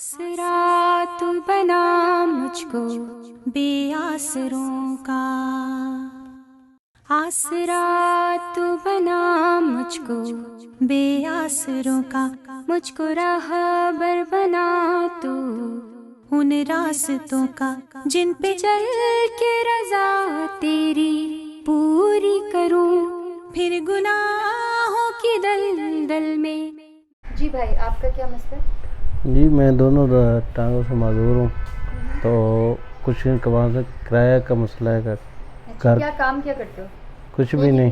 आसरा तू बना मुझको बेआसरों का, आसरा तू बना मुझको बेआसरों का, मुझको राहबर बना तू उन रास्तों का जिन पे चल के रजा तेरी पूरी करूं, फिर गुनाहों की दलदल में। जी भाई, आपका क्या मसला है? जी मैं दोनों टांगों से माजूर हूँ, तो कुछ वहाँ से किराया का मसला है। अच्छा, क्या काम क्या करते हो? कुछ भी नहीं,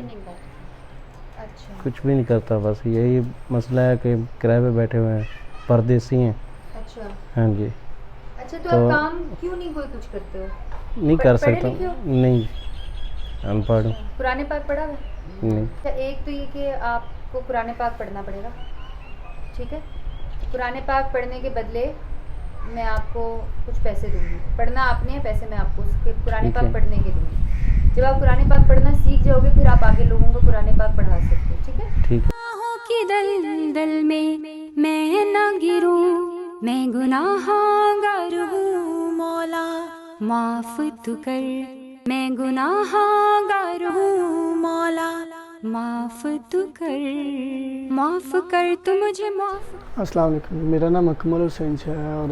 अच्छा कुछ भी नहीं करता, बस यही मसला है कि किराए पे बैठे हुए हैं, परदेसी हैं। अच्छा हाँ जी। अच्छा, तो आप काम क्यों नहीं कोई कुछ करते हो? नहीं कर पढ़े सकता लिखे हो? नहीं, अनपढ़ हूँ। कुरान पाक पढ़ा है? नहीं। अच्छा, एक तो ये कि आपको कुरान पाक पढ़ना पड़ेगा, ठीक है? कुरान पाक पढ़ने के बदले मैं आपको कुछ पैसे दूंगी, पढ़ना आपने है, पैसे मैं आपको उसके कुरान पाक पढ़ने के दूंगी। जब आप कुरान पाक पढ़ना सीख जाओगे फिर आप आगे लोगों को कुरान पाक पढ़ा सकते हो, ठीक है? ठीक। की दलदल में मैं न गिरूं, मैं गुनाहगार हूँ मौला माफ तू कर, मैं गुनाहगार हूँ मौला माफ तू कर, माफ कर तू मुझे माफ। अस्सलाम वालेकुम, मेरा नाम अकमल हुसैन है और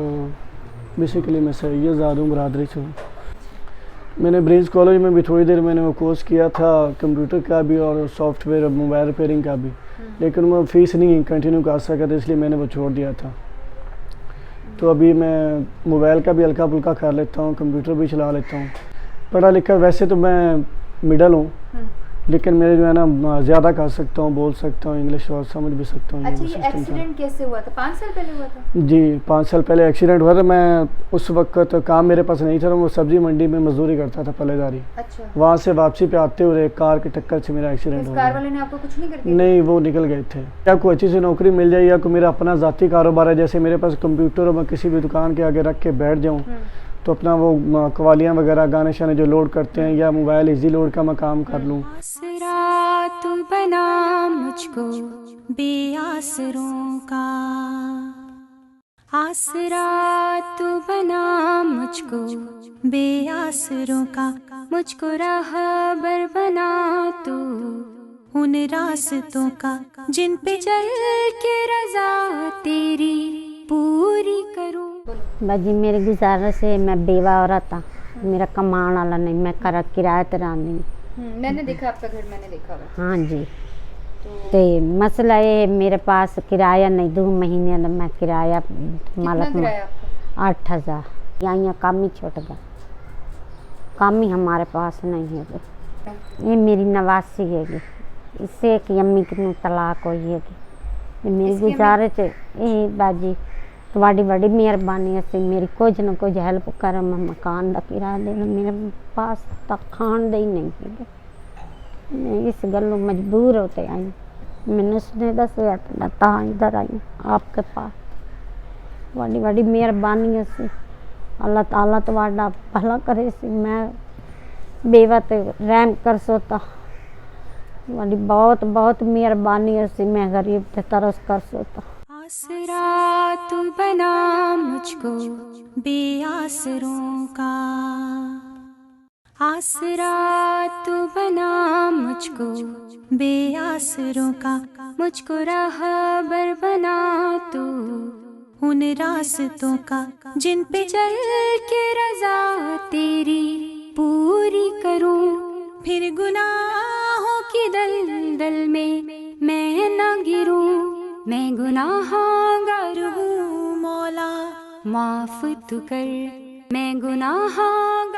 बेसिकली मैं सैयद ज़ादूं बरादरी से हूँ। मैंने ब्रिज कॉलेज में भी थोड़ी देर मैंने वो कोर्स किया था, कंप्यूटर का भी और सॉफ्टवेयर मोबाइल रिपेयरिंग का भी, लेकिन मैं फीस नहीं कंटिन्यू कर सका था, इसलिए मैंने वो छोड़ दिया था। तो अभी मैं मोबाइल का भी हल्का फुल्का कर लेता हूँ, कंप्यूटर भी चला लेता हूँ। पढ़ा लिखा वैसे तो मैं मिडल हूँ, लेकिन मेरे जो है ना ज़्यादा कर सकता हूँ, बोल सकता हूँ इंग्लिश और समझ भी सकता हूँ। अच्छा, ये एक्सीडेंट कैसे हुआ था? 5 साल पहले हुआ था? जी 5 साल पहले एक्सीडेंट हुआ था। मैं उस वक्त काम मेरे पास नहीं था, वो सब्जी मंडी में मजदूरी करता था पल्लेदारी। अच्छा, वहाँ से वापसी पे आते हुए कार की टक्कर से मेरा एक्सीडेंट हो कार गया। वाले ने आपको कुछ नहीं कर दिया? नहीं, वो निकल गए थे। या कोई अच्छी सी नौकरी मिल जाए या कोई मेरा अपना ज़ाती कारोबार है, जैसे मेरे पास कंप्यूटर और मैं किसी भी दुकान के आगे रख के बैठ जाऊँ तो अपना वो कवालियाँ वगैरह गाने शाने जो लोड करते हैं या मोबाइल इजी लोड का मैं काम कर लूँ। आसरा तू बना मुझको बेआसरों का, आसरा तू बना मुझको बेआसरों का, मुझको राहबर बना तू उन रास्तों का जिन पे चल के रजा तेरी पूरी करूं। बाजी मेरी गुजारिश है, मैं बेवा औरत हाँ, मेरा कमाने वाला नहीं, मैं किराए ते रहनी। मैंने देखा आपका घर, मैंने देखा हुआ। हाँ जी। तो मसला ये है, मेरे पास किराया नहीं, 2 महीने मैं किराया मालक में 8,000। यहाँ काम ही छूट गया, काम ही हमारे पास नहीं है। ये मेरी नवासी है, इससे एक अम्मी की तलाक हुई है। मेरी गुजारिश है यही बाजी, ਤੁਹਾਡੀ बड़ी मेहरबानी है, मेरी कुछ न कुछ हेल्प कर, मैं मकान का किराया देना, मेरे पास तक खान दे ही नहीं है। मैं इस गलों मजबूर होते आई, मैंने उसने दसिया ता इधर आई आपके पास। बड़ी बड़ी मेहरबानी है, अल्लाह ताला तुम्हारा भला करे। मैं बेवा ते रहम कर सोता, बड़ी बहुत बहुत मेहरबानी है, मैं गरीब ते तरस कर सोता। आसरा तू बना मुझको बेआसरों का, आसरा तू बना मुझको बेआसरों का, मुझको राहबर बना तू उन रास्तों का जिन पे चल के रजा तेरी पूरी करूं, फिर गुनाहों की दलदल में मैं न गिरूं, मैं गुनाहगार हूँ मौला माफ तू कर, मैं गुनाहगार